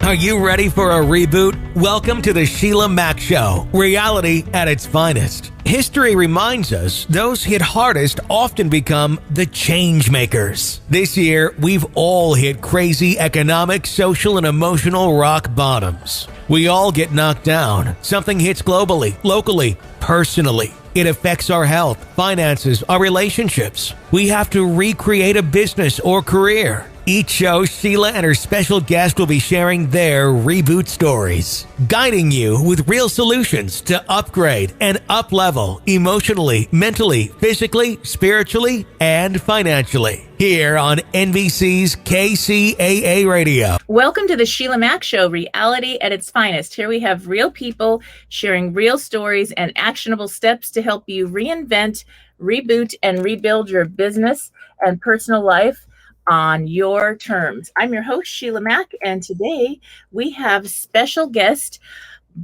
Are you ready for a reboot? Welcome to the Sheila Mack Show, reality at its finest. History reminds us those hit hardest often become the change makers. This year, we've all hit crazy economic, social, and emotional rock bottoms. We all get knocked down. Something hits globally, locally, personally. It affects our health, finances, our relationships. We have to recreate a business or career. Each show, Sheila and her special guest will be sharing their reboot stories, guiding you with real solutions to upgrade and up-level emotionally, mentally, physically, spiritually, and financially. Here on NBC's KCAA Radio. Welcome to the Sheila Mack Show, reality at its finest. Here we have real people sharing real stories and actionable steps to help you reinvent, reboot, and rebuild your business and personal life on your terms. I'm your host, Sheila Mack, and today we have special guest,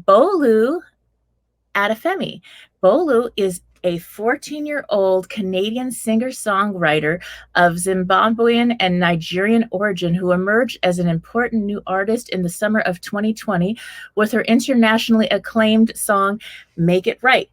Bolu Adefemi. Bolu is a 14-year-old Canadian singer-songwriter of Zimbabwean and Nigerian origin who emerged as an important new artist in the summer of 2020 with her internationally acclaimed song, Make It Right.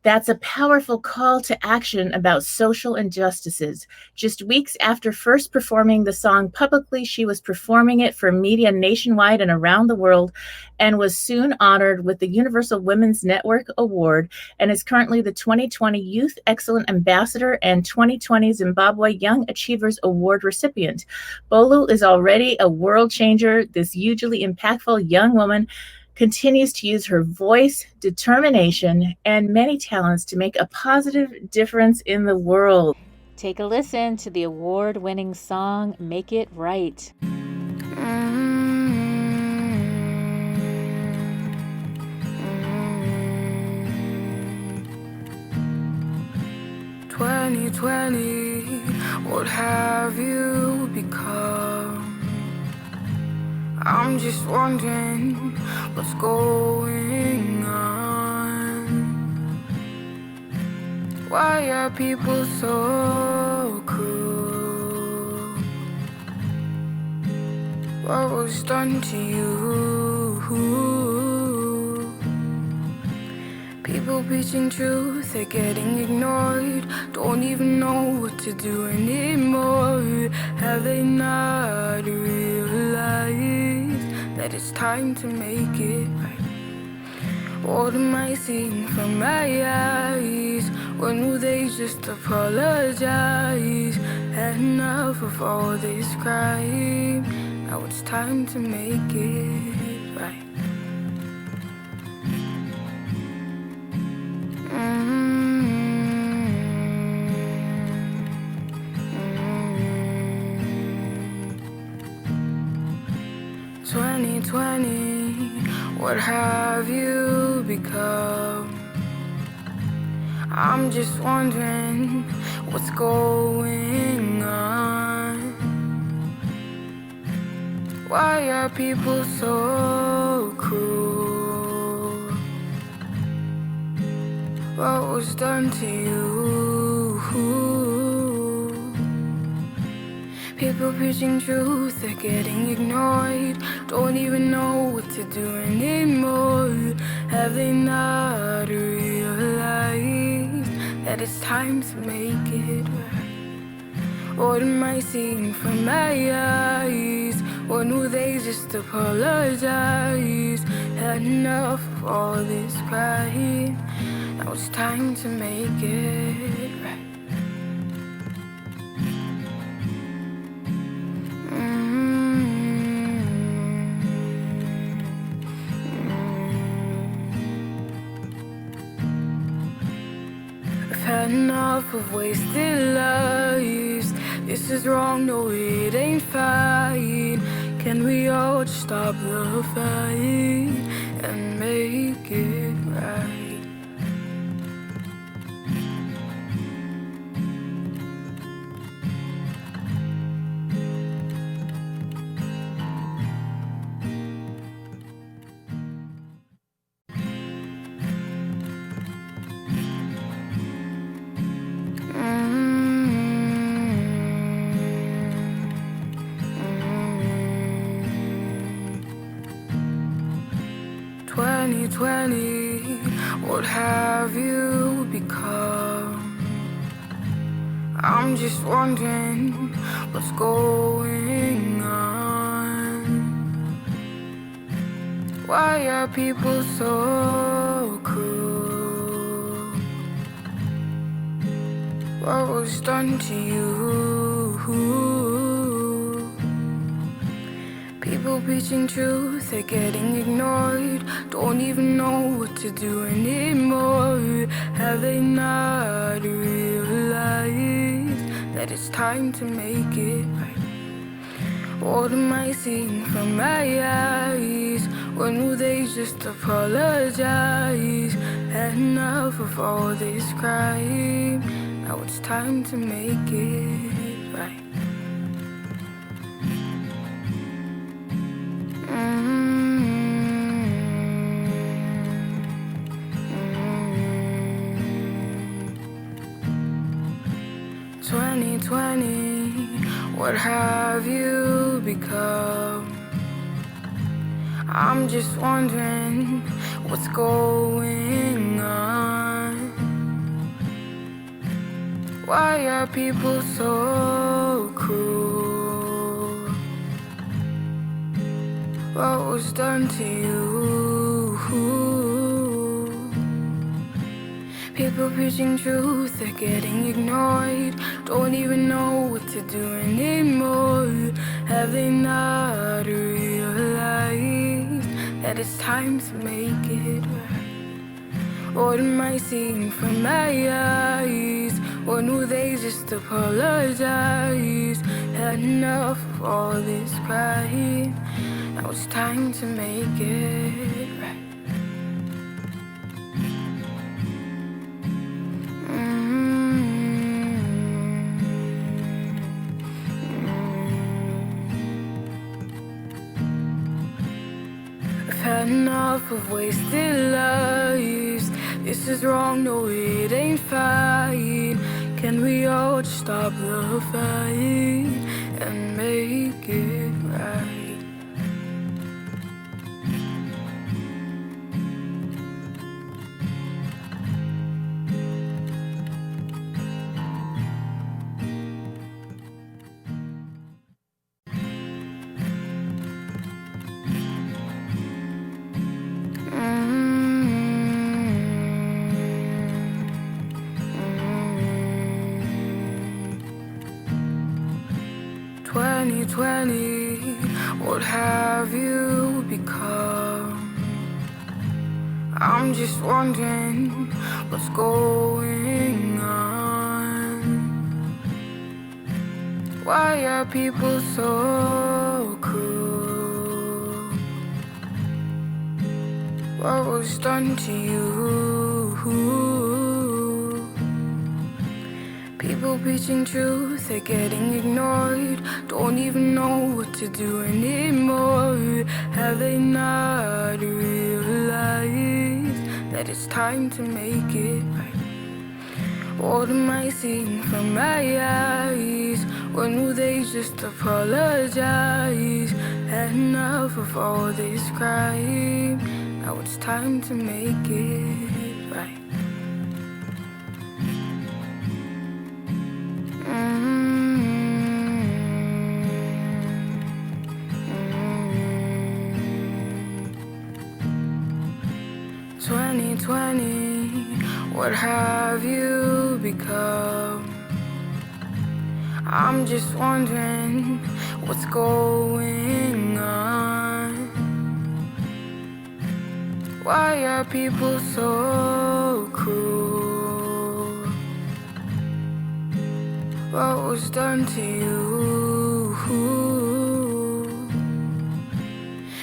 That's a powerful call to action about social injustices. Just weeks after first performing the song publicly, she was performing it for media nationwide and around the world and was soon honored with the Universal Women's Network Award and is currently the 2020 Youth Excellent Ambassador and 2020 Zimbabwe Young Achievers Award recipient. Bolu is already a world changer. This hugely impactful young woman continues to use her voice, determination, and many talents to make a positive difference in the world. Take a listen to the award-winning song, Make It Right. 2020, what have you become? I'm just wondering what's going on. Why are people so cruel? What was done to you? People preaching truth, they're getting ignored. Don't even know what to do anymore. Have they not realized that it's time to make it right? What am I seeing from my eyes? When will they just apologize? Had enough of all this crime. Now it's time to make it right. 2020, what have you become? I'm just wondering what's going on. Why are people so cruel? What was done to you? People preaching truth, they're getting ignored. Don't even know what to do anymore. Have they not realized that it's time to make it right? What am I seeing from my eyes? When will they just apologize? Had enough of all this crime. Now it's time to make it right. Enough of wasted lives. This is wrong, no it ain't fine. Can we all just stop the fight and make it right? 2020, what have you become? I'm just wondering what's going on. Why are people so cruel? What was done to you? People preaching truth, they're getting ignored. Don't even know what to do anymore. Have they not realized that it's time to make it right? What am I seeing from my eyes? When will they just apologize? Had enough of all this crime. Now it's time to make it right. 2020, what have you become? I'm just wondering what's going on. Why are people so cruel? What was done to you? People preaching truth, they're getting ignored. Don't even know what to do anymore. Have they not realized that it's time to make it right? What am I seeing from my eyes? When will they just apologize? Had enough of all this crying. Now it's time to make it right. 'Had enough of wasted lives. This is wrong, no it ain't fine. Can we all just stop the fight and make it right? What have you become? I'm just wondering what's going on. Why are people so cruel? What was done to you? People preaching truth, they're getting ignored. Don't even know what to do anymore. Have they not realized that it's time to make it right? What am I seeing from my eyes? When will they just apologize? Had enough of all this crime. Now it's time to make it right. 2020, what have you become? I'm just wondering what's going on. Why are people so cruel? What was done to you?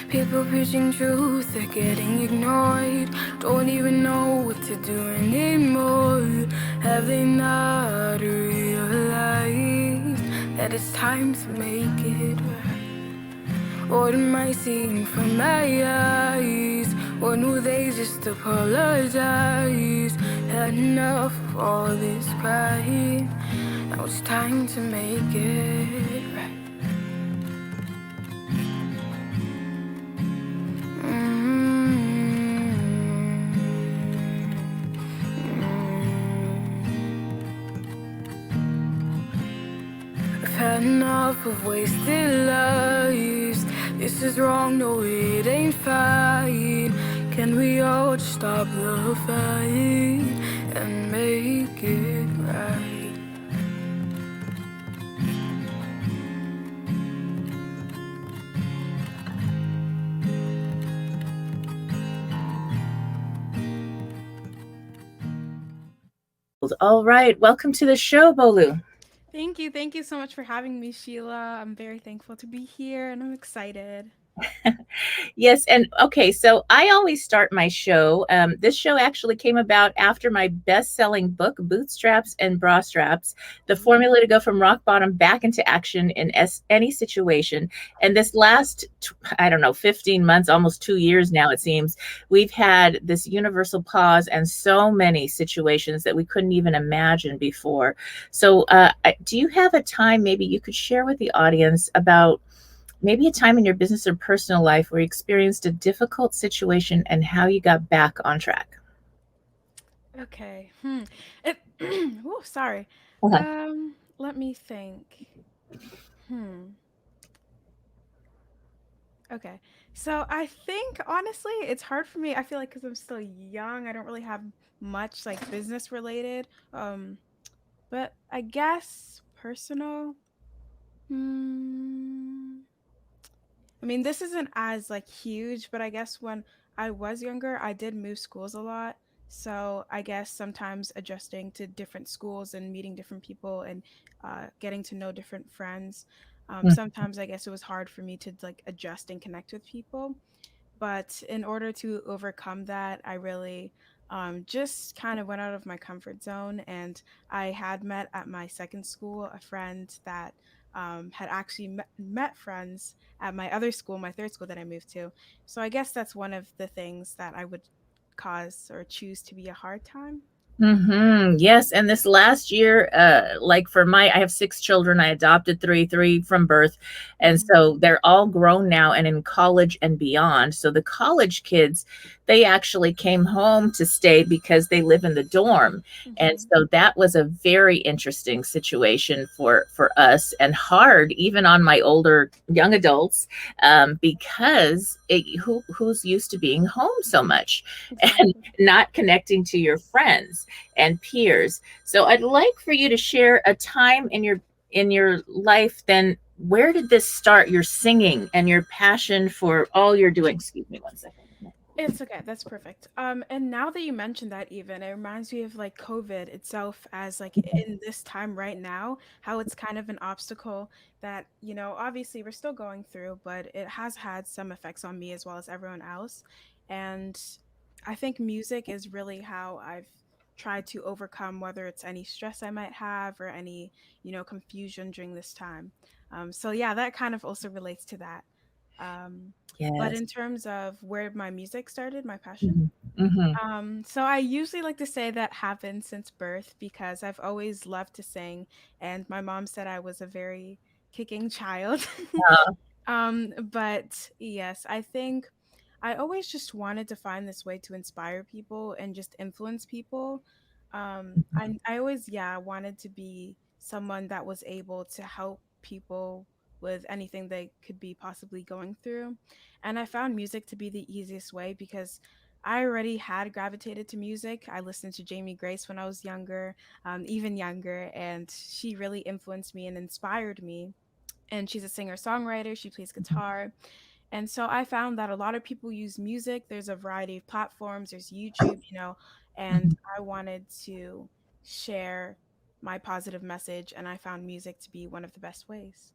People preaching truth, they're getting ignored. Don't even know what to do anymore. Have they not realized that it's time to make it right? What am I seeing from my eyes? When will they just apologize? Had enough of all this crying. Now it's time to make it right. 2020, enough of wasted lives. This is wrong, no it ain't fine. Can we all just stop the fight and make it right? All right. Welcome to the show, Bolu. Thank you. Thank you so much for having me, Sheila. I'm very thankful to be here and I'm excited. Yes. And okay, so I always start my show. This show actually came about after my best-selling book, Bootstraps and Bra Straps, the formula to go from rock bottom back into action in any situation. And this last, 15 months, almost 2 years now, it seems, we've had this universal pause and so many situations that we couldn't even imagine before. So do you have a time maybe you could share with the audience about maybe a time in your business or personal life where you experienced a difficult situation and how you got back on track? Okay. Sorry. Let me think. Okay. So I think honestly, it's hard for me. I feel like because I'm still young, I don't really have much like business related. But I guess personal. I mean, this isn't as like huge, but I guess when I was younger, I did move schools a lot. So I guess sometimes adjusting to different schools and meeting different people and getting to know different friends. Sometimes I guess it was hard for me to like adjust and connect with people. But in order to overcome that, I really just kind of went out of my comfort zone. And I had met at my second school a friend that had actually met friends at my other school, my third school that I moved to. So I guess that's one of the things that I would cause or choose to be a hard time. Yes. And this last year, I have 6 children. I adopted three from birth. And so they're all grown now and in college and beyond. So the college kids, they actually came home to stay because they live in the dorm. And so that was a very interesting situation for us and hard even on my older young adults, because who's used to being home so much and not connecting to your friends and peers. So I'd like for you to share a time in your life. Then where did this start, your singing and your passion for all you're doing? Excuse me one second. It's okay. That's perfect. And now that you mentioned that, even it reminds me of like COVID itself as like in this time right now, how it's kind of an obstacle that, obviously we're still going through, but it has had some effects on me as well as everyone else. And I think music is really how I've tried to overcome whether it's any stress I might have or any, confusion during this time. So yeah, that kind of also relates to that. But Yes. in terms of where my music started, my passion, so I usually like to say that happened since birth because I've always loved to sing, and my mom said I was a very kicking child. But yes, I think I always just wanted to find this way to inspire people and just influence people. I always, yeah, wanted to be someone that was able to help people with anything they could be possibly going through. And I found music to be the easiest way because I already had gravitated to music. I listened to Jamie Grace when I was younger, even younger, and she really influenced me and inspired me. And she's a singer songwriter, she plays guitar. And so I found that a lot of people use music. There's a variety of platforms, there's YouTube, and I wanted to share my positive message, and I found music to be one of the best ways.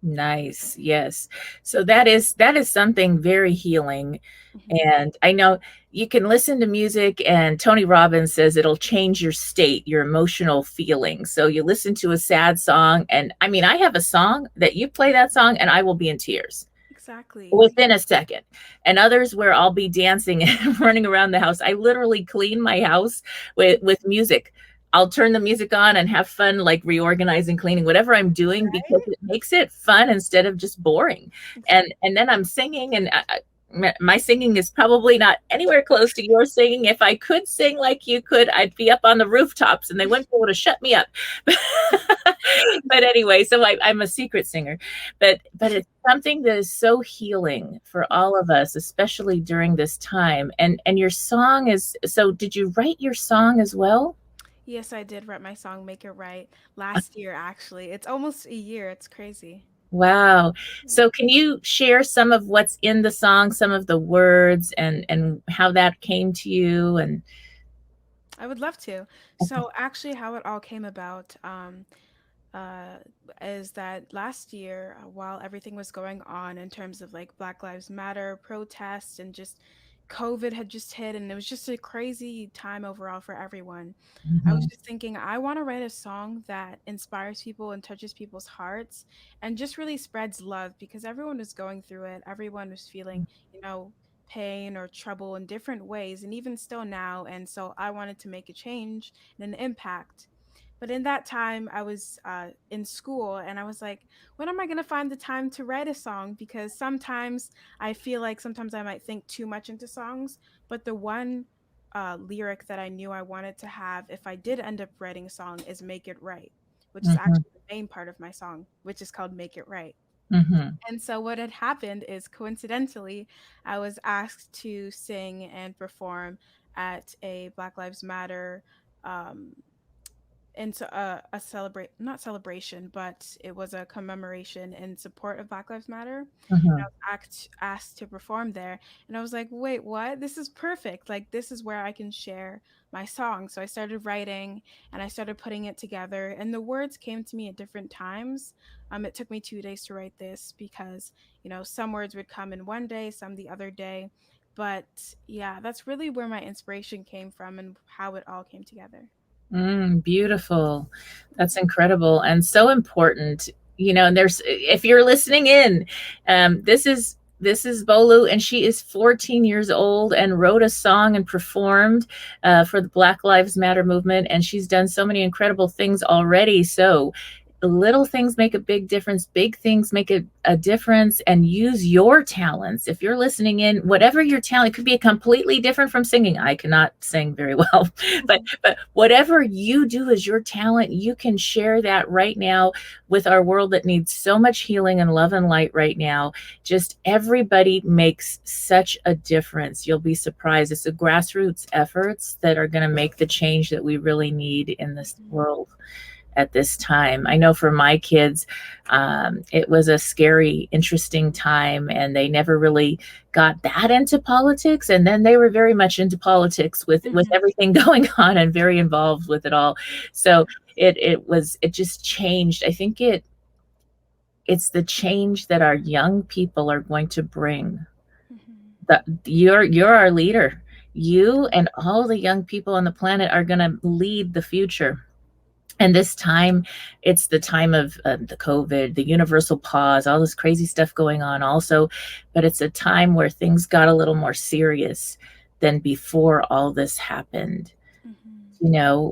Nice. Yes. So that is something very healing. And I know you can listen to music, and Tony Robbins says it'll change your state, your emotional feelings. So you listen to a sad song, and I mean, I have a song that you play that song and I will be in tears Exactly. within a second, and others where I'll be dancing and running around the house. I literally clean my house with music. I'll turn the music on and have fun, like reorganizing, cleaning, whatever I'm doing, because it makes it fun instead of just boring. And then I'm singing, and My singing is probably not anywhere close to your singing. If I could sing like you could, I'd be up on the rooftops and they wouldn't be able to shut me up. But anyway, so I'm a secret singer, but it's something that is so healing for all of us, especially during this time. And your song is, so did you write your song as well? Yes, I did write my song Make It Right last year, actually. It's almost a year. It's crazy. Wow. So can you share some of what's in the song, some of the words and how that came to you and I would love to. So, actually, how it all came about uh, is that last year, while everything was going on in terms of like Black Lives Matter protests and just COVID had just hit, and it was just a crazy time overall for everyone. I was Mhm, just thinking, I want to write a song that inspires people and touches people's hearts and just really spreads love because everyone was going through it. Everyone was feeling, you know, pain or trouble in different ways, and even still now. And so I wanted to make a change and an impact. But in that time, I was in school and I was like, when am I going to find the time to write a song? Because sometimes I feel like sometimes I might think too much into songs, but the one lyric that I knew I wanted to have if I did end up writing a song is Make It Right, which is mhm, actually the main part of my song, which is called Make It Right. mhm, And so what had happened is coincidentally, I was asked to sing and perform at a Black Lives Matter um, into a celebrate not celebration, but it was a commemoration in support of Black Lives Matter. And I mhm. was asked to perform there, and I was like, wait, what? This is perfect. Like this is where I can share my song. So I started writing and I started putting it together, and the words came to me at different times. It took me 2 days to write this because some words would come in one day, some the other day. But yeah, that's really where my inspiration came from and how it all came together. Beautiful. That's incredible and so important. And there's, if you're listening in, this is Bolu, and she is 14 years old and wrote a song and performed for the Black Lives Matter movement, and she's done so many incredible things already. So little things make a big difference, big things make a difference, and use your talents. If you're listening in, whatever your talent, it could be completely different from singing. I cannot sing very well, but whatever you do as your talent, you can share that right now with our world that needs so much healing and love and light right now. Just everybody makes such a difference. You'll be surprised. It's the grassroots efforts that are going to make the change that we really need in this Mhm. world at this time. I know for my kids, it was a scary, interesting time, and they never really got that into politics. And then they were very much into politics with Mhm. everything going on and very involved with it all. So it just changed. I think it's the change that our young people are going to bring. Mhm. You're our leader. You and all the young people on the planet are going to lead the future. And this time, it's the time of the COVID, the universal pause, all this crazy stuff going on also. But it's a time where things got a little more serious than before all this happened, Mhm.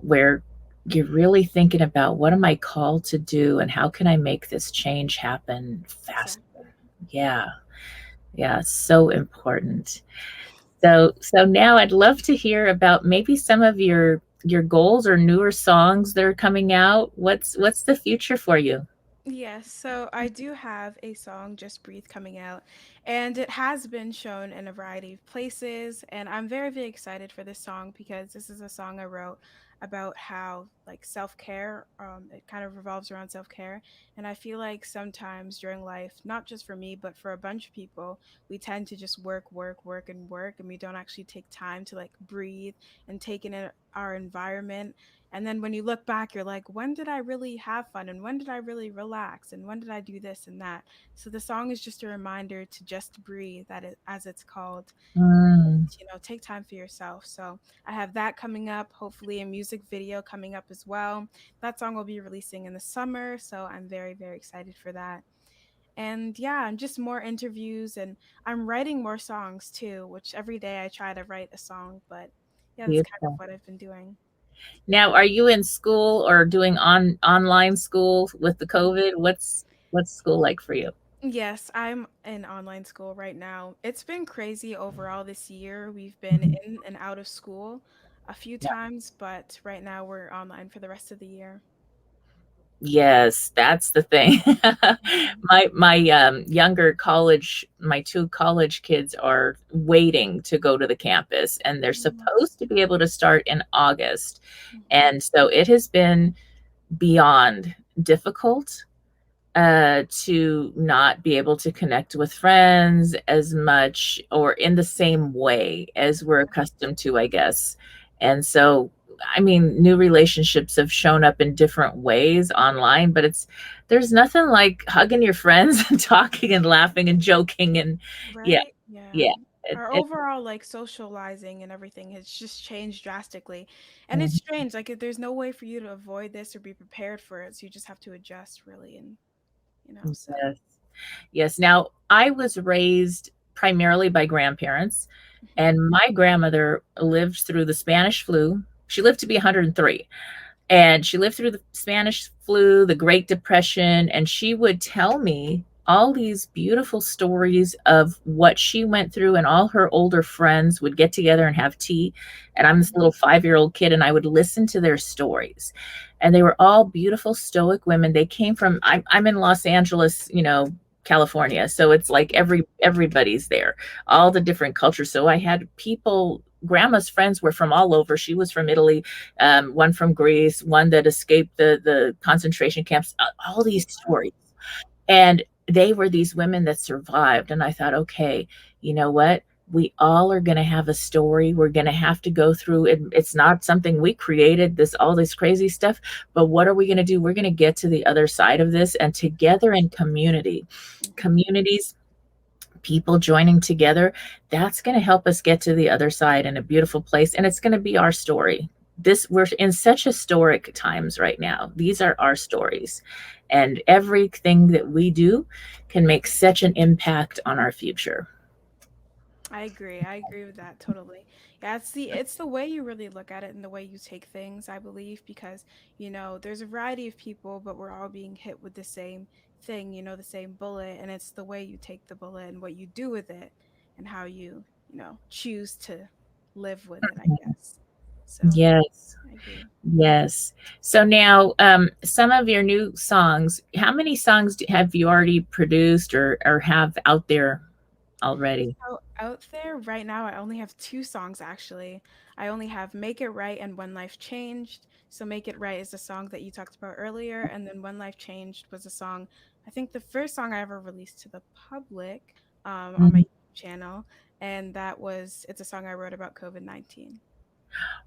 where you're really thinking about, what am I called to do and how can I make this change happen faster? Exactly. Yeah. Yeah. So important. So now I'd love to hear about maybe some of your goals or newer songs that are coming out. What's the future for you? Yes, so I do have a song, Just Breathe, coming out, and it has been shown in a variety of places. And I'm very, very excited for this song because this is a song I wrote about how, like, self-care, it kind of revolves around self-care. And I feel like sometimes during life, not just for me, but for a bunch of people, we tend to just work, work, work, and work, and we don't actually take time to like breathe and take in our environment. And then when you look back, you're like, when did I really have fun? And when did I really relax? And when did I do this and that? So the song is just a reminder to just breathe, as it's called. Mm, Take time for yourself. So I have that coming up, hopefully a music video coming up as well. That song will be releasing in the summer. So I'm very, very excited for that. And yeah, and just more interviews, and I'm writing more songs too, which every day I try to write a song. But yeah, that's kind of beautiful. what I've been doing. Now, are you in school or doing online school with the COVID? What's school like for you? Yes, I'm in online school right now. It's been crazy overall this year. We've been in and out of school a few times, but right now we're online for the rest of the year. Yes, that's the thing. My younger college, my two college kids are waiting to go to the campus, and they're Mhm. supposed to be able to start in August. Mhm. And so it has been beyond difficult to not be able to connect with friends as much or in the same way as we're accustomed to, I guess. And so, I mean, new relationships have shown up in different ways online, but there's nothing like hugging your friends and talking and laughing and joking. And yeah, Right? Yeah. yeah. Our It, overall like socializing and everything has just changed drastically. And it's mhm. strange, like there's no way for you to avoid this or be prepared for it. So you just have to adjust really and so. Yes. Yes. Now, I was raised primarily by grandparents, Mhm. and my grandmother lived through the Spanish flu. She lived to be 103, and she lived through the Spanish flu, the Great Depression, and she would tell me all these beautiful stories of what she went through, and all her older friends would get together and have tea. And I'm this little 5-year-old kid, and I would listen to their stories. And they were all beautiful, stoic women. They came from, I'm in Los Angeles, California. So it's like everybody's there, all the different cultures. So I had people, grandma's friends were from all over. She was from Italy, one from Greece, one that escaped the concentration camps, all these stories. And they were these women that survived. And I thought, okay, you know what? We all are going to have a story. We're going to have to go through it. It's not something we created, all this crazy stuff. But what are we going to do? We're going to get to the other side of this, and together in Mhm. communities, people joining together, that's going to help us get to the other side in a beautiful place. And it's going to be our story. We're in such historic times right now. These are our stories, and everything that we do can make such an impact on our future. I agree. I agree with that totally. Yeah, it's the way you really look at it and the way you take things, I believe, because, there's a variety of people, but we're all being hit with the same thing, the same bullet, and it's the way you take the bullet and what you do with it and how you, choose to live with it, I guess. So, Yes. I agree. Yes. So now, some of your new songs, how many songs have you already produced or have out there already? So out there right now, I only have two songs actually. I only have Make It Right and When Life Changed. So Make It Right is the song that you talked about earlier, and then When Life Changed was a song, I think the first song I ever released to the public on my YouTube channel, and it's a song I wrote about COVID-19.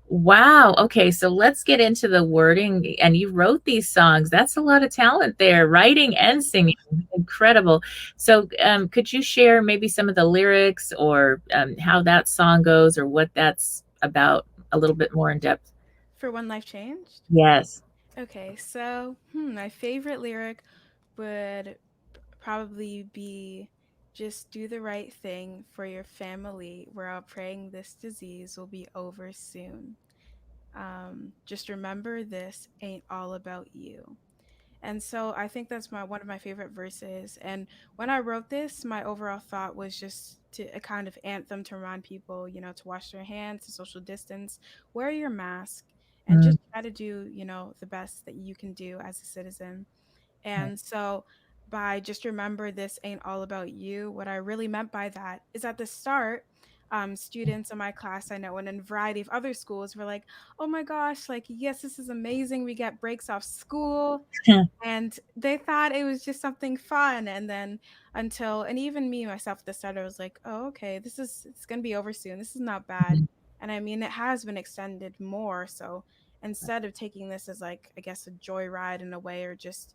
Wow. Okay. So let's get into the wording. And you wrote these songs. That's a lot of talent there, writing and singing. Incredible. So, could you share maybe some of the lyrics or how that song goes or what that's about a little bit more in depth? For When Life Changed? Yes. Okay, so my favorite lyric would probably be just do the right thing for your family. We're all praying this disease will be over soon. Just remember this ain't all about you. And so I think that's my one of my favorite verses. And when I wrote this, my overall thought was just to a kind of anthem to remind people, to wash their hands, to social distance, wear your mask, and Mm, just try to do, the best that you can do as a citizen. And so by just remember this ain't all about you, what I really meant by that is at the start, students in my class I know and in a variety of other schools were like, oh my gosh, like, yes, this is amazing. We get breaks off school and they thought it was just something fun. And then and even me myself at the start, I was like, oh, okay, it's gonna be over soon. This is not bad. And I mean, it has been extended more. So instead of taking this as like, I guess, a joyride in a way, or just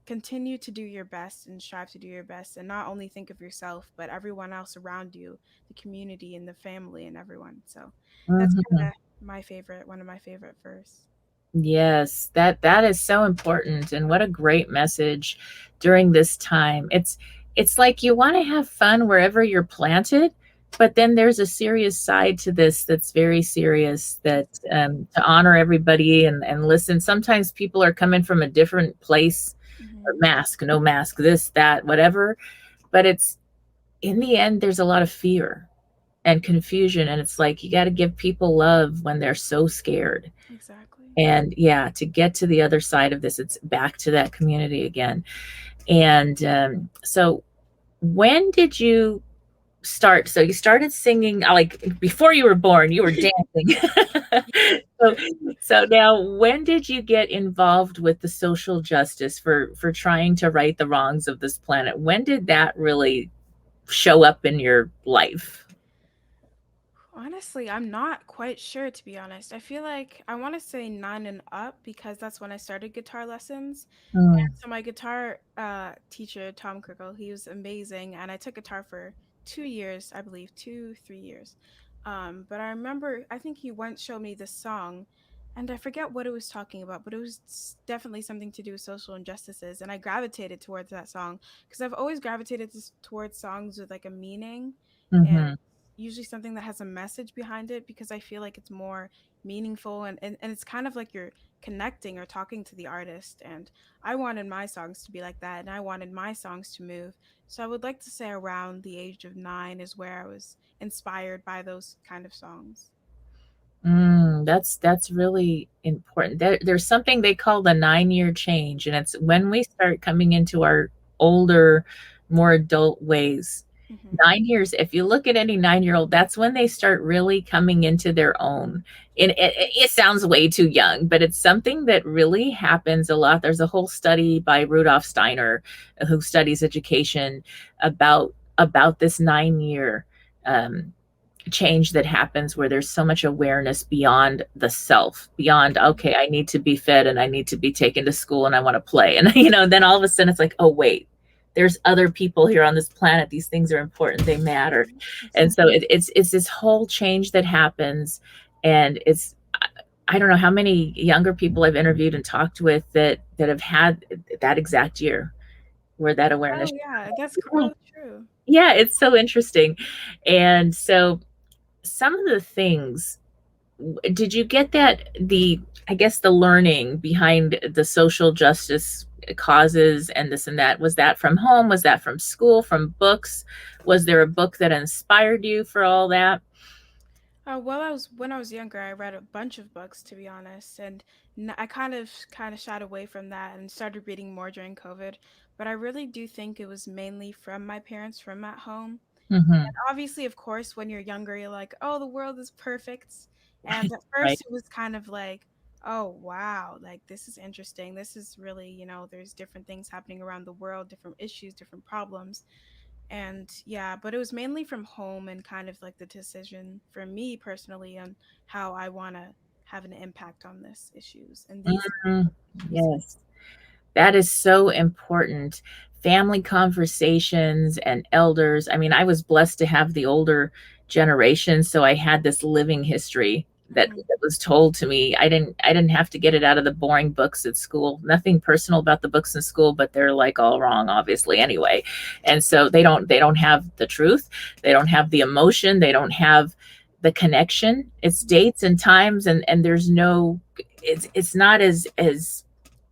continue to do your best and strive to do your best and not only think of yourself, but everyone else around you, the community and the family and everyone. So that's mhm. kind of one of my favorite verse. Yes, that is so important, and what a great message during this time. It's like you want to have fun wherever you're planted, but then there's a serious side to this that's very serious, that to honor everybody and listen. Sometimes people are coming from a different place, mask, no mask, this, that, whatever. But it's in the end, there's a lot of fear and confusion. And it's like, you got to give people love when they're so scared. Exactly. And yeah, to get to the other side of this, it's back to that community again. And so when did you start? So you started singing like before you were born, you were dancing. so, so now when did you get involved with the social justice for trying to right the wrongs of this planet? When did that really show up in your life? Honestly, I'm not quite sure, to be honest. I feel like I want to say 9 and up because that's when I started guitar lessons. Mm, So my guitar teacher, Tom Crickle, he was amazing, and I took guitar for 2 years, I believe, 2, 3 years. But I remember, I think he once showed me this song, and I forget what it was talking about, but it was definitely something to do with social injustices, and I gravitated towards that song because I've always gravitated towards songs with like a meaning, and hmm usually something that has a message behind it because I feel like it's more meaningful and it's kind of like you're connecting or talking to the artist. And I wanted my songs to be like that, and I wanted my songs to move. So I would like to say around the age of 9 is where I was inspired by those kind of songs. that's really important. There's something they call the 9-year change, and it's when we start coming into our older, more adult ways. Hmm. 9 years, if you look at any 9-year-old, that's when they start really coming into their own. And it sounds way too young, but it's something that really happens a lot. There's a whole study by Rudolf Steiner, who studies education, about this 9-year um, change that happens where there's so much awareness beyond the self, beyond, okay, I need to be fed and I need to be taken to school and I want to play. And, then all of a sudden it's like, oh, wait, there's other people here on this planet. These things are important. They matter. And so it's this whole change that happens. And I don't know how many younger people I've interviewed and talked with that have had that exact year where that Oh awareness. yeah, that's really true. Yeah, it's so interesting. And so some of the things, did you get that, I guess the learning behind the social justice causes and this and that, was that from home? Was that from school, from books? Was there a book that inspired you for all that? Well, when I was younger, I read a bunch of books, to be honest, and I kind of shied away from that and started reading more during COVID. But I really do think it was mainly from my parents, from at home. Mm-hmm. Obviously, of course, when you're younger, you're like, "Oh, the world is perfect," and at Right. first it was kind of like, "Oh, wow, like this is interesting. This is really, there's different things happening around the world, different issues, different problems." And yeah, but it was mainly from home and kind of like the decision for me personally on how I want to have an impact on this issues and these Mhm. issues. Yes. That is so important. Family conversations and elders. I mean, I was blessed to have the older generation, so I had this living history Mhm. that was told to me. I didn't have to get it out of the boring books at school. Nothing personal about the books in school, but they're like all wrong, obviously, anyway. And so they don't have the truth. They don't have the emotion. They don't have the connection. It's dates and times, and there's no, it's not as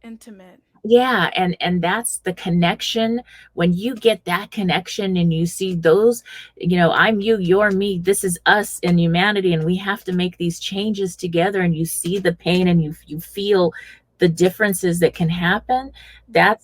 Intimate. yeah, and that's the connection. When you get that connection and you see those, I'm you, you're me, this is us in humanity, and we have to make these changes together, and you see the pain and you feel the differences that can happen. Mhm.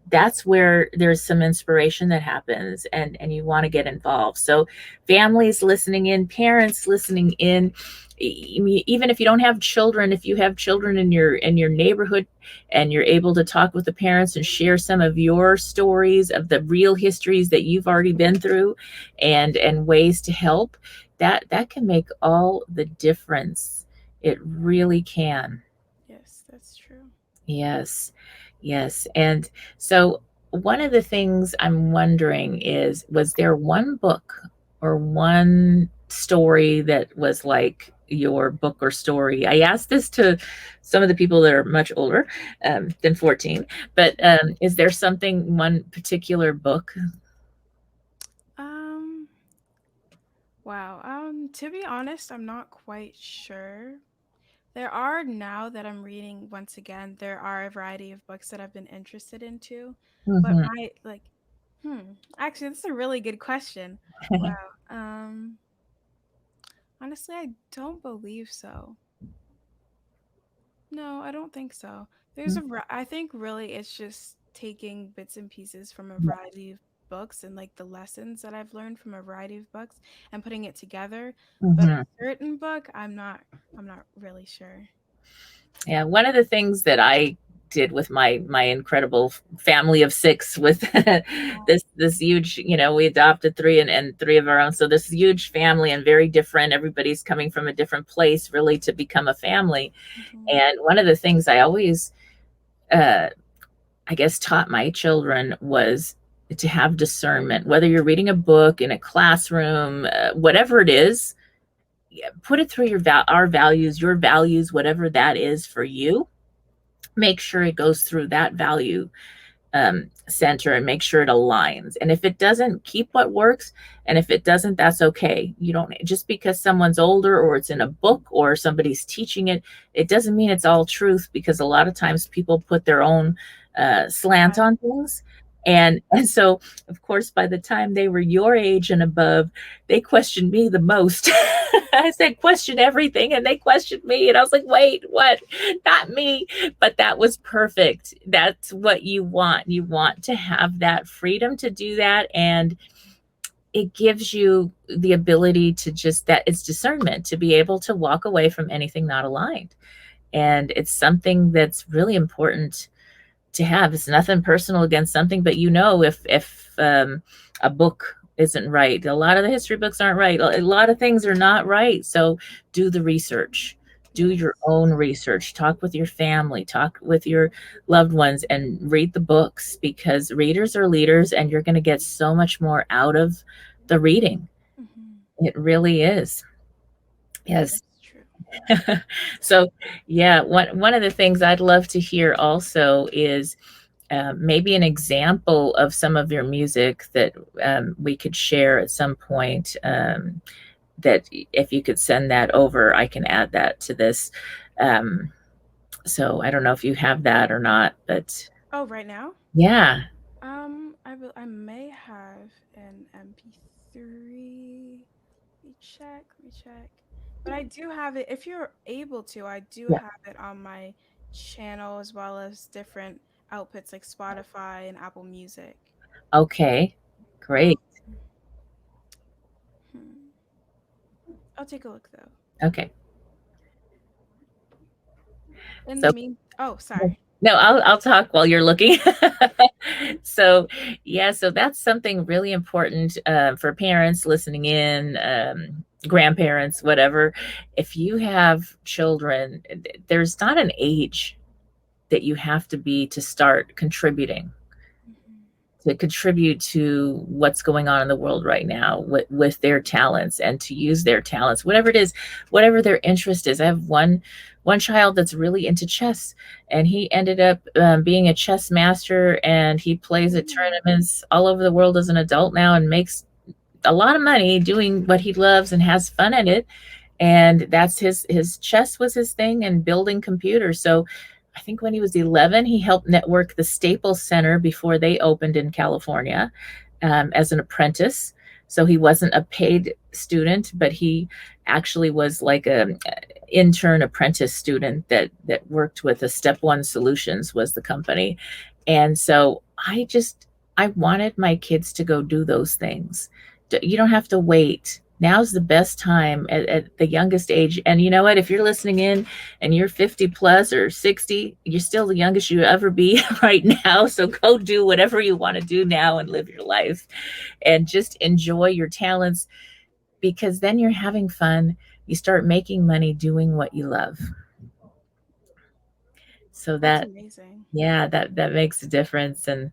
That's where there's some inspiration that happens, and you want to get involved. So families listening in, parents listening in, even if you don't have children, if you have children in your neighborhood, and you're able to talk with the parents and share some of your stories of the real histories that you've already been through, and ways to help, that can make all the difference. It really can. Yes, that's true. Yes. Yes. And so one of the things I'm wondering is, was there one book or one story that was like your book or story? I asked this to some of the people that are much older than 14, but is there one particular book? Um, wow. To be honest, I'm not quite sure. There are, now that I'm reading once again, there are a variety of books that I've been interested into. But Hmm. my like, actually, this is a really good question. Wow. Um, Honestly, I don't believe so. No, I don't think so. I think really it's just taking bits and pieces from a variety of books and like the lessons that I've learned from a variety of books and putting it together. But Hmm. a certain book, I'm not really sure. Yeah, one of the things that I did with my incredible family of six with this huge, we adopted three and three of our own. So this huge family and very different. Everybody's coming from a different place really to become a family. Hmm. And one of the things I always uh I guess taught my children was to have discernment, whether you're reading a book in a classroom, whatever it is, put it through our values, your values, whatever that is for you. Make sure it goes through that value center and make sure it aligns. And if it doesn't, keep what works. And if it doesn't, that's okay. You don't, just because someone's older or it's in a book or somebody's teaching it, it doesn't mean it's all truth, because a lot of times people put their own slant on things. And so, of course, by the time they were your age and above, they questioned me the most. I said, question everything. And they questioned me. And I was like, wait, what? Not me. But that was perfect. That's what you want. You want to have that freedom to do that. And it gives you the ability to that it's discernment, to be able to walk away from anything not aligned. And it's something that's really important to have. It's nothing personal against something, but if a book isn't right, a lot of the history books aren't right, a lot of things are not right. So do the research, do Yes. your own research, talk with your family, talk with your loved ones, and read the books, because readers are leaders, and you're going to get so much more out of the reading. Hmm. It really is. That Yes. is true. So yeah, one of the things I'd love to hear also is maybe an example of some of your music that we could share at some point. That if you could send that over, I can add that to this. Um, so I don't know if you have that or not, but Oh, right now? yeah. I may have an MP3. Let me check. But I do have it. If you're able to, I do Yeah. have it on my channel as well as different outputs like Spotify and Apple Music. Okay. Um, Great. hmm. I'll take a look though. Okay. In the So oh, sorry. no, I'll talk while you're looking. So yeah, so that's something really important for parents listening in, grandparents, whatever. If you have children, there's not an age that you have to be to start contributing, Mhm. to contribute to what's going on in the world right now with their talents, and to use their talents, whatever it is, whatever their interest is. I have one child that's really into chess, and he ended up being a chess master, and he plays at Mm. tournaments all over the world as an adult now, and makes a lot of money doing what he loves and has fun at it. And that's his chess was his thing, and building computers. So I think when he was 11, he helped network the Staples Center before they opened in California, as an apprentice. So he wasn't a paid student, but he actually was like a intern apprentice student that worked with a Step One Solutions was the company. And so I wanted my kids to go do those things. You don't have to wait. Now's the best time at the youngest age. And you know what? If you're listening in and you're 50 plus or 60, you're still the youngest you ever be right now. So go do whatever you want to do now and live your life, and just enjoy your talents, because then you're having fun. You start making money doing what you love. So That's that, amazing. yeah, that makes a difference. And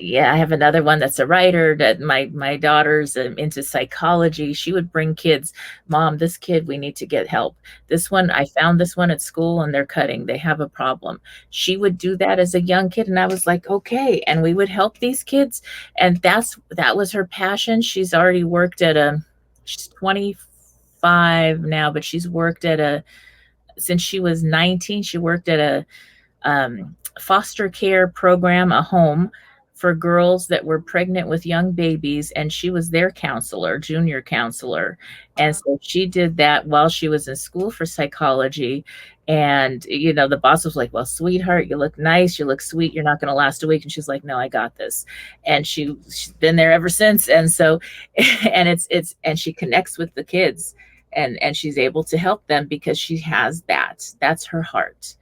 yeah, I have another one that's a writer. That my daughter's into psychology. She would bring kids, Mom, this kid, we need to get help. This one, I found this one at school and they're cutting. They have a problem. She would do that as a young kid, and I was like, okay. And we would help these kids, and that was her passion. She's already worked at she's 25 now, but she's worked at a since she was 19, she worked at a foster care program, a home for girls that were pregnant with young babies, and she was their counselor, junior counselor. And so she did that while she was in school for psychology. And the boss was like, "Well, sweetheart, you look nice, you look sweet, you're not going to last a week." And she's like, "No, I got this." And she's been there ever since. And so and she connects with the kids, and she's able to help them because she has that's her heart.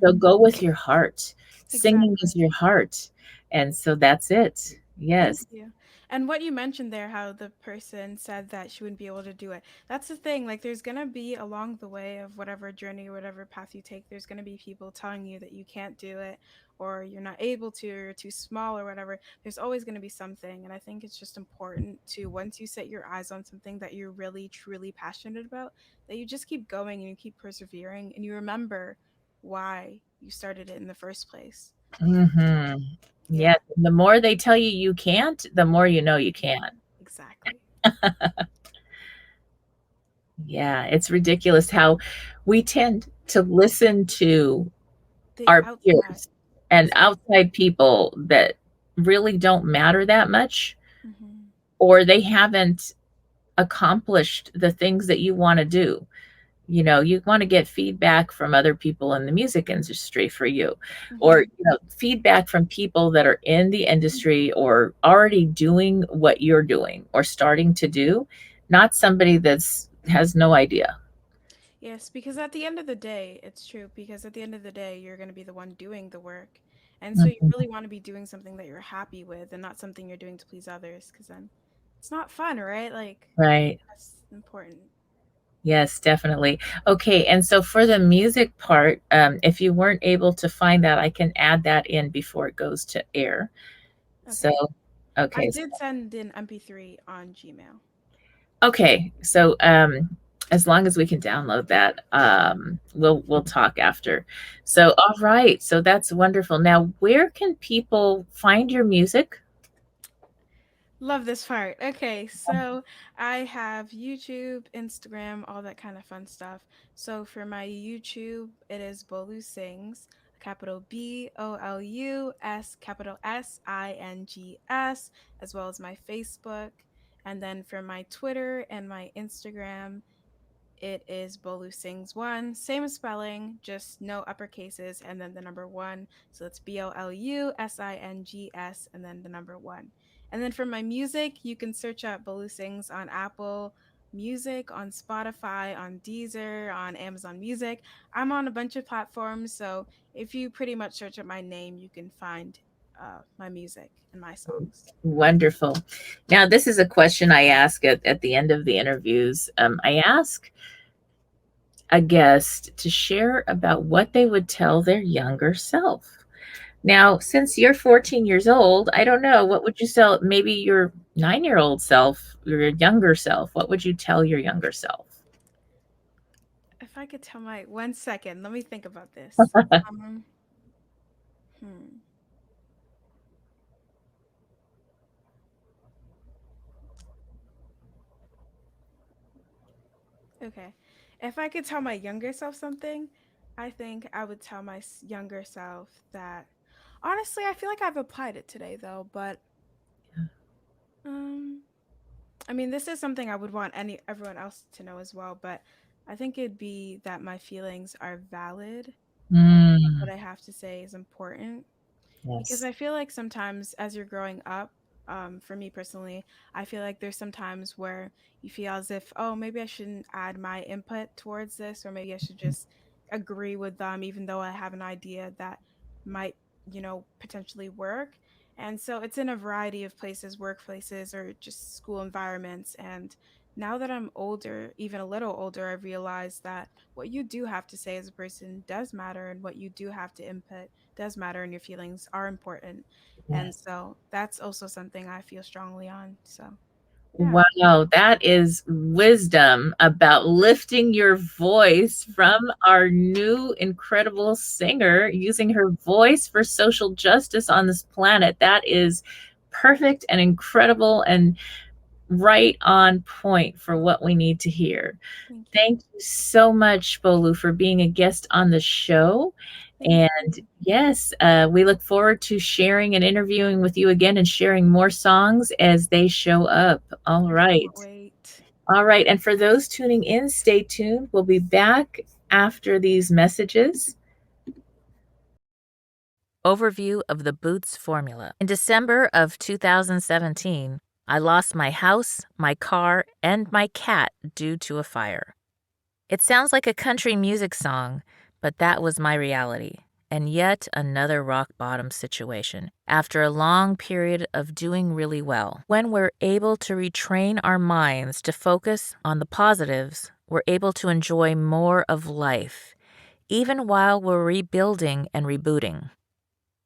So go with your heart. Singing is your heart. And so that's it. Yes. Thank you. And what you mentioned there, how the person said that she wouldn't be able to do it. That's the thing. Like, there's going to be along the way of whatever journey or whatever path you take, there's going to be people telling you that you can't do it or you're not able to or you're too small or whatever. There's always going to be something. And I think it's just important to, once you set your eyes on something that you're really, truly passionate about, that you just keep going and you keep persevering and you remember why you started it in the first place. Mm-hmm. Yeah. Yes. The more they tell you you can't, the more you know you can. Exactly. Yeah. It's ridiculous how we tend to listen to The our outside. peers and outside people that really don't matter that much, or they haven't accomplished the things that you want to do. You want to get feedback from other people in the music industry for you, or feedback from people that are in the industry or already doing what you're doing or starting to do, not somebody has no idea. Yes, because at the end of the day, it's true. Because at the end of the day, you're going to be the one doing the work. And so you really want to be doing something that you're happy with and not something you're doing to please others, because then it's not fun, right? Like, Right. that's important. Yes, definitely. Okay. And so for the music part, if you weren't able to find that, I can add that in before it goes to air. Okay. So, okay. I did send in MP3 on Gmail. Okay. So, as long as we can download that, we'll talk after. So, all right. So that's wonderful. Now, where can people find your music? Love this part. Okay, so I have YouTube, Instagram, all that kind of fun stuff. So for my YouTube, it is Bolu Sings, capital BOLUS, capital SINGS, as well as my Facebook. And then for my Twitter and my Instagram, it is Bolu Sings 1. Same spelling, just no upper cases and then the number 1. So it's BOLUSINGS and then the number 1. And then for my music, you can search up Bolu Sings on Apple Music, on Spotify, on Deezer, on Amazon Music. I'm on a bunch of platforms, so if you pretty much search up my name, you can find my music and my songs. Wonderful. Now, this is a question I ask at the end of the interviews. I ask a guest to share about what they would tell their younger self. Now, since you're 14 years old, I don't know, what would you tell maybe your 9-year-old self, your younger self? What would you tell your younger self? If I could tell my 1 second, let me think about this. Okay. If I could tell my younger self something, I think I would tell my younger self that honestly, I feel like I've applied it today though, but I mean, this is something I would want everyone else to know as well, but I think it'd be that my feelings are valid. What I have to say is important. Because I feel like sometimes as you're growing up, for me personally, I feel like there's some times where you feel as if, oh, maybe I shouldn't add my input towards this, or maybe I should just agree with them, even though I have an idea that might, potentially work. And so it's in a variety of places, workplaces, or just school environments. And now that I'm older, even a little older, I realize that what you do have to say as a person does matter, and what you do have to input does matter, and your feelings are important. And so that's also something I feel strongly on. So, yeah. Wow, that is wisdom about lifting your voice from our new incredible singer using her voice for social justice on this planet. That is perfect and incredible. And right on point for what we need to hear. Thank you. Thank you so much, Bolu, for being a guest on the show. Thank And you. yes, we look forward to sharing and interviewing with you again and sharing more songs as they show up. All I right. cannot wait. All right. And for those tuning in, stay tuned. We'll be back after these messages. Overview of the Boots formula. In December of 2017, I lost my house, my car, and my cat due to a fire. It sounds like a country music song, but that was my reality, and yet another rock bottom situation. After a long period of doing really well, when we're able to retrain our minds to focus on the positives, we're able to enjoy more of life, even while we're rebuilding and rebooting.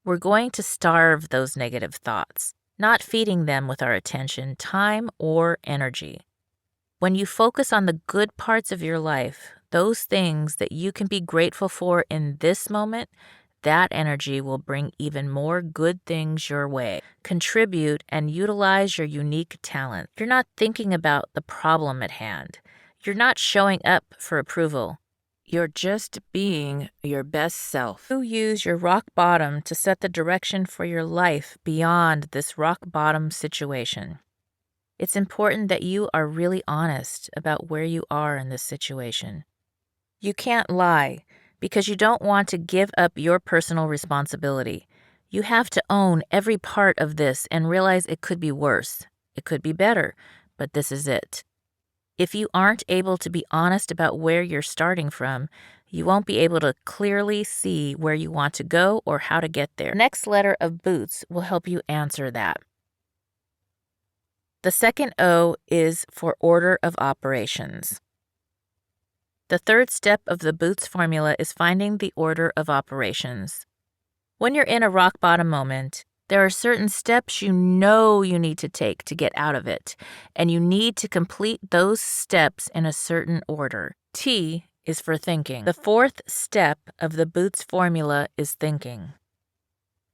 We're going to starve those negative thoughts, not feeding them with our attention, time, or energy. When you focus on the good parts of your life, those things that you can be grateful for in this moment, that energy will bring even more good things your way. Contribute and utilize your unique talent. You're not thinking about the problem at hand. You're not showing up for approval. You're just being your best self. You use your rock bottom to set the direction for your life beyond this rock bottom situation. It's important that you are really honest about where you are in this situation. You can't lie because you don't want to give up your personal responsibility. You have to own every part of this and realize it could be worse. It could be better, but this is it. If you aren't able to be honest about where you're starting from, you won't be able to clearly see where you want to go or how to get there. The next letter of Boots will help you answer that. The second O is for order of operations. The third step of the Boots formula is finding the order of operations. When you're in a rock bottom moment, there are certain steps you know you need to take to get out of it, and you need to complete those steps in a certain order. T is for thinking. The fourth step of the Boots formula is thinking.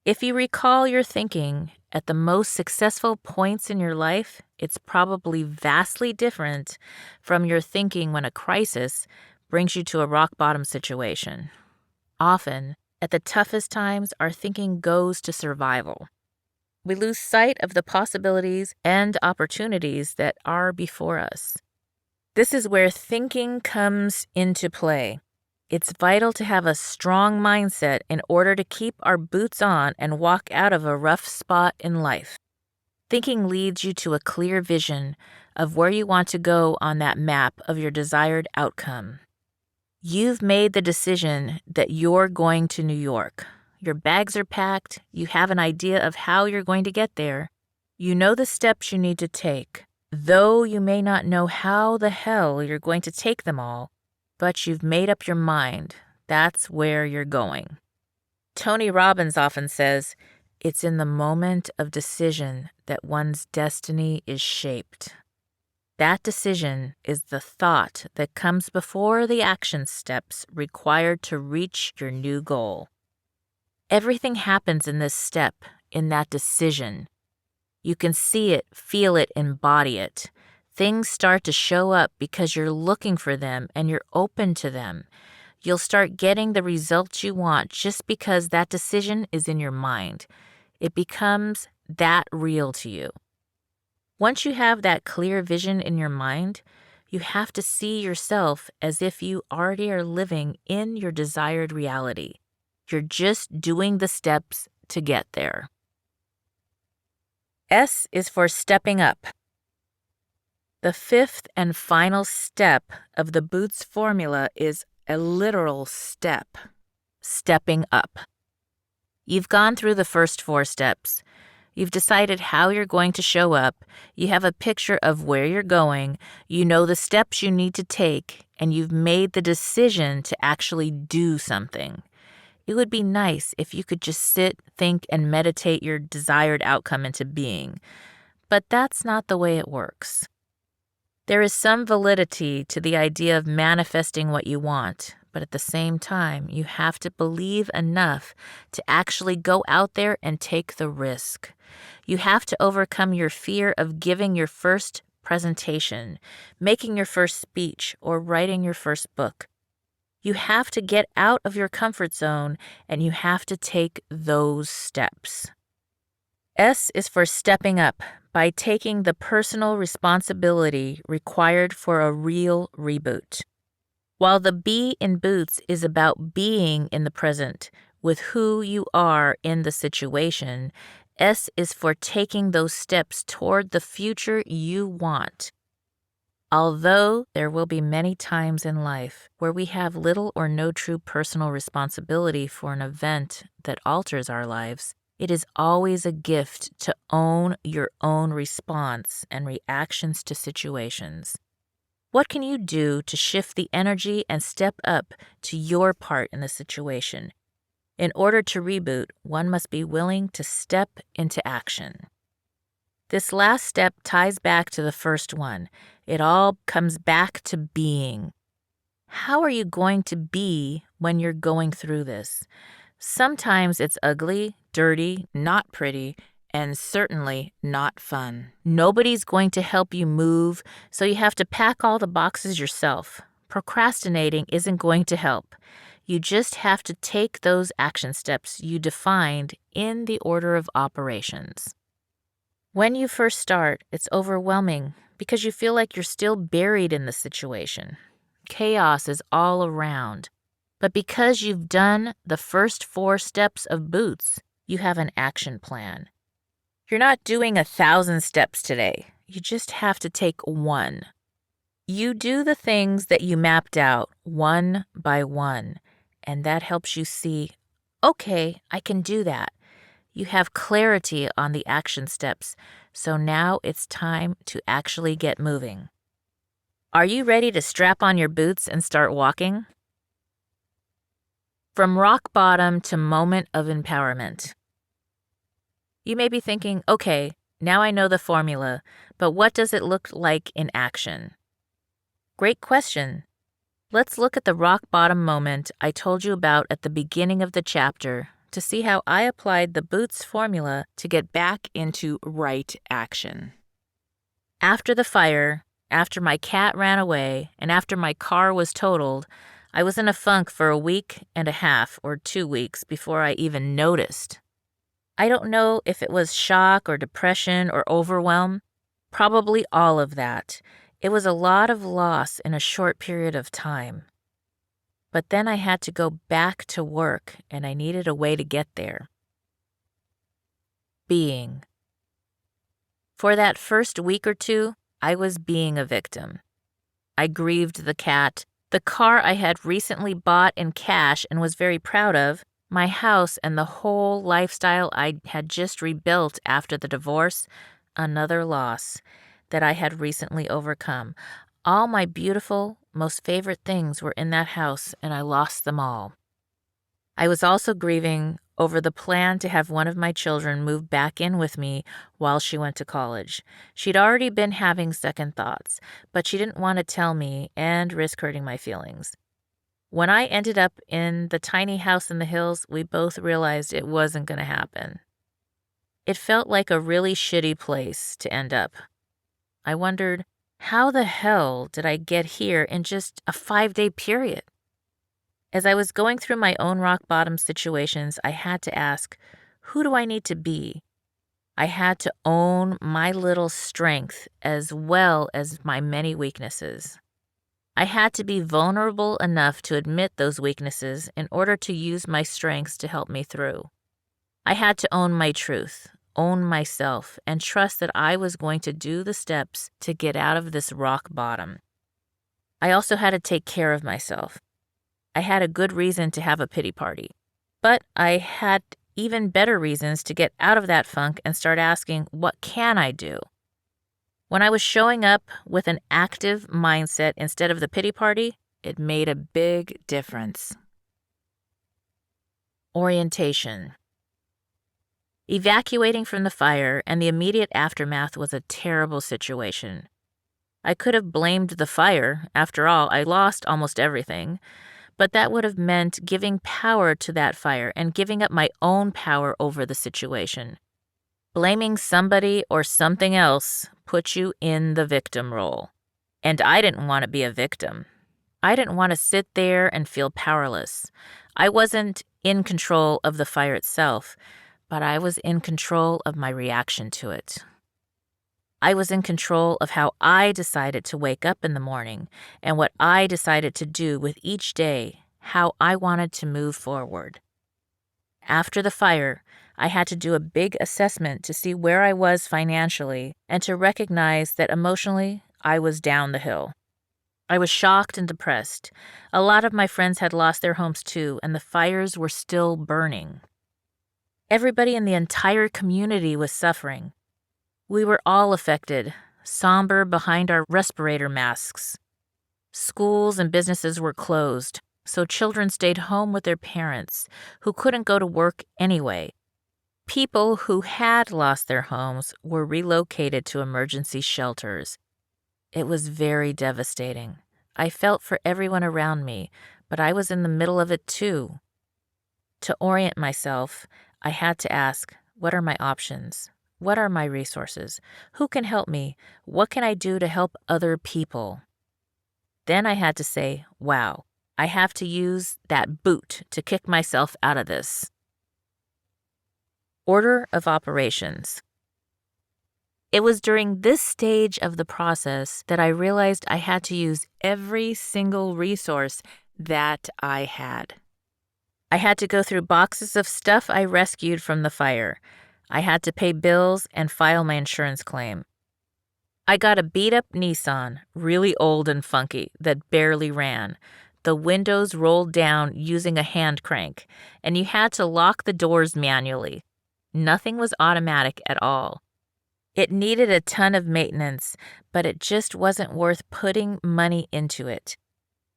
If you recall your thinking at the most successful points in your life, it's probably vastly different from your thinking when a crisis brings you to a rock bottom situation. Often, at the toughest times, our thinking goes to survival. We lose sight of the possibilities and opportunities that are before us. This is where thinking comes into play. It's vital to have a strong mindset in order to keep our boots on and walk out of a rough spot in life. Thinking leads you to a clear vision of where you want to go on that map of your desired outcome. You've made the decision that you're going to New York. Your bags are packed. You have an idea of how you're going to get there. You know the steps you need to take, though you may not know how the hell you're going to take them all, but you've made up your mind. That's where you're going. Tony Robbins often says, it's in the moment of decision that one's destiny is shaped. That decision is the thought that comes before the action steps required to reach your new goal. Everything happens in this step, in that decision. You can see it, feel it, embody it. Things start to show up because you're looking for them and you're open to them. You'll start getting the results you want just because that decision is in your mind. It becomes that real to you. Once you have that clear vision in your mind, you have to see yourself as if you already are living in your desired reality. You're just doing the steps to get there. S is for stepping up. The fifth and final step of the Boots formula is a literal step, stepping up. You've gone through the first 4 steps. You've decided how you're going to show up. You have a picture of where you're going. You know the steps you need to take, and you've made the decision to actually do something. It would be nice if you could just sit, think, and meditate your desired outcome into being. But that's not the way it works. There is some validity to the idea of manifesting what you want, but at the same time, you have to believe enough to actually go out there and take the risk. You have to overcome your fear of giving your first presentation, making your first speech, or writing your first book. You have to get out of your comfort zone and you have to take those steps. S is for stepping up by taking the personal responsibility required for a real reboot. While the B in Boots is about being in the present with who you are in the situation, S is for taking those steps toward the future you want. Although there will be many times in life where we have little or no true personal responsibility for an event that alters our lives, it is always a gift to own your own response and reactions to situations. What can you do to shift the energy and step up to your part in the situation? In order to reboot, one must be willing to step into action. This last step ties back to the first one. It all comes back to being. How are you going to be when you're going through this? Sometimes it's ugly, dirty, not pretty, and certainly not fun. Nobody's going to help you move, so you have to pack all the boxes yourself. Procrastinating isn't going to help. You just have to take those action steps you defined in the order of operations. When you first start, it's overwhelming because you feel like you're still buried in the situation. Chaos is all around. But because you've done the first 4 steps of Boots, you have an action plan. You're not doing 1,000 steps today. You just have to take 1. You do the things that you mapped out one by one, and that helps you see, okay, I can do that. You have clarity on the action steps, so now it's time to actually get moving. Are you ready to strap on your boots and start walking? From rock bottom to moment of empowerment. You may be thinking, okay, now I know the formula, but what does it look like in action? Great question. Let's look at the rock bottom moment I told you about at the beginning of the chapter to see how I applied the Boots formula to get back into right action. After the fire, after my cat ran away, and after my car was totaled, I was in a funk for a week and a half or 2 weeks before I even noticed. I don't know if it was shock or depression or overwhelm. Probably all of that. It was a lot of loss in a short period of time. But then I had to go back to work and I needed a way to get there. Being. For that first week or 2, I was being a victim. I grieved the cat, the car I had recently bought in cash and was very proud of, my house and the whole lifestyle I had just rebuilt after the divorce, another loss that I had recently overcome. All my beautiful, most favorite things were in that house and I lost them all. I was also grieving over the plan to have one of my children move back in with me while she went to college. She'd already been having second thoughts, but she didn't want to tell me and risk hurting my feelings. When I ended up in the tiny house in the hills, we both realized it wasn't going to happen. It felt like a really shitty place to end up. I wondered, how the hell did I get here in just a 5-day period? As I was going through my own rock bottom situations, I had to ask, who do I need to be? I had to own my little strength as well as my many weaknesses. I had to be vulnerable enough to admit those weaknesses in order to use my strengths to help me through. I had to own my truth, own myself, and trust that I was going to do the steps to get out of this rock bottom. I also had to take care of myself. I had a good reason to have a pity party, but I had even better reasons to get out of that funk and start asking, what can I do? When I was showing up with an active mindset instead of the pity party, it made a big difference. Orientation. Evacuating from the fire and the immediate aftermath was a terrible situation. I could have blamed the fire. After all, I lost almost everything. But that would have meant giving power to that fire and giving up my own power over the situation. Blaming somebody or something else put you in the victim role. And I didn't want to be a victim. I didn't want to sit there and feel powerless. I wasn't in control of the fire itself, but I was in control of my reaction to it. I was in control of how I decided to wake up in the morning and what I decided to do with each day, how I wanted to move forward. After the fire, I had to do a big assessment to see where I was financially and to recognize that emotionally, I was down the hill. I was shocked and depressed. A lot of my friends had lost their homes too, and the fires were still burning. Everybody in the entire community was suffering. We were all affected, somber behind our respirator masks. Schools and businesses were closed, so children stayed home with their parents, who couldn't go to work anyway. People who had lost their homes were relocated to emergency shelters. It was very devastating. I felt for everyone around me, but I was in the middle of it too. To orient myself, I had to ask, what are my options? What are my resources? Who can help me? What can I do to help other people? Then I had to say, wow, I have to use that boot to kick myself out of this. Order of operations. It was during this stage of the process that I realized I had to use every single resource that I had. I had to go through boxes of stuff I rescued from the fire. I had to pay bills and file my insurance claim. I got a beat-up Nissan, really old and funky, that barely ran. The windows rolled down using a hand crank, and you had to lock the doors manually. Nothing was automatic at all. It needed a ton of maintenance, but it just wasn't worth putting money into it.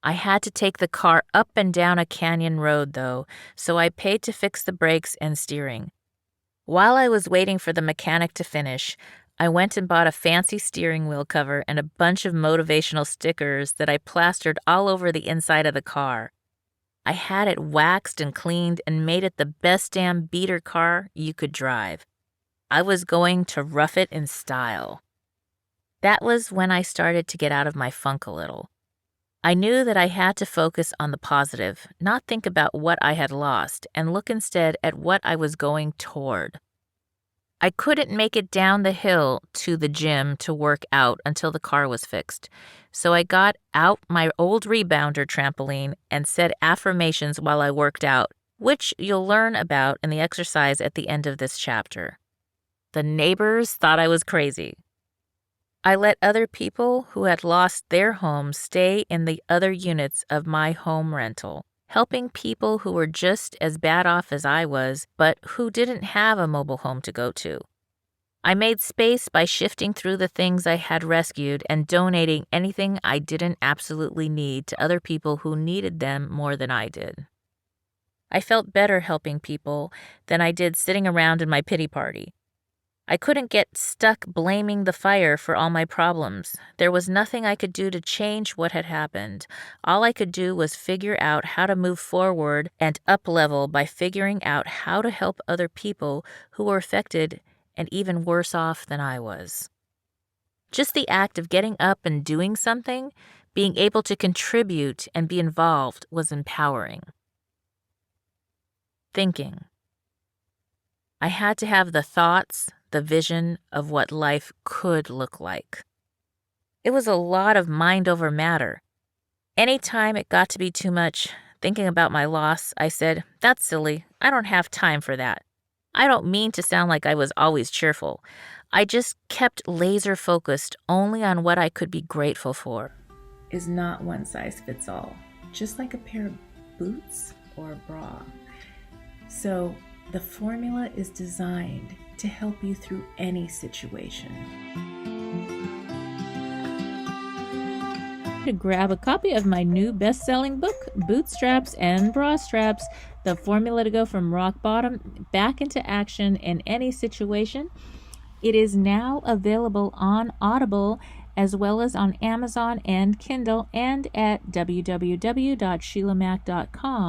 I had to take the car up and down a canyon road, though, so I paid to fix the brakes and steering. While I was waiting for the mechanic to finish, I went and bought a fancy steering wheel cover and a bunch of motivational stickers that I plastered all over the inside of the car. I had it waxed and cleaned and made it the best damn beater car you could drive. I was going to rough it in style. That was when I started to get out of my funk a little. I knew that I had to focus on the positive, not think about what I had lost, and look instead at what I was going toward. I couldn't make it down the hill to the gym to work out until the car was fixed, so I got out my old rebounder trampoline and said affirmations while I worked out, which you'll learn about in the exercise at the end of this chapter. The neighbors thought I was crazy. I let other people who had lost their homes stay in the other units of my home rental, helping people who were just as bad off as I was, but who didn't have a mobile home to go to. I made space by shifting through the things I had rescued and donating anything I didn't absolutely need to other people who needed them more than I did. I felt better helping people than I did sitting around in my pity party. I couldn't get stuck blaming the fire for all my problems. There was nothing I could do to change what had happened. All I could do was figure out how to move forward and up-level by figuring out how to help other people who were affected and even worse off than I was. Just the act of getting up and doing something, being able to contribute and be involved, was empowering. Thinking. I had to have the thoughts, the vision of what life could look like. It was a lot of mind over matter. Anytime it got to be too much, thinking about my loss, I said, "That's silly. I don't have time for that." I don't mean to sound like I was always cheerful. I just kept laser focused only on what I could be grateful for. Is not one size fits all, just like a pair of boots or a bra. So the formula is designed to help you through any situation. To grab a copy of my new best-selling book, Bootstraps and Bra Straps, the formula to go from rock bottom back into action in any situation. It is now available on Audible as well as on Amazon and Kindle and at www.sheilamac.com.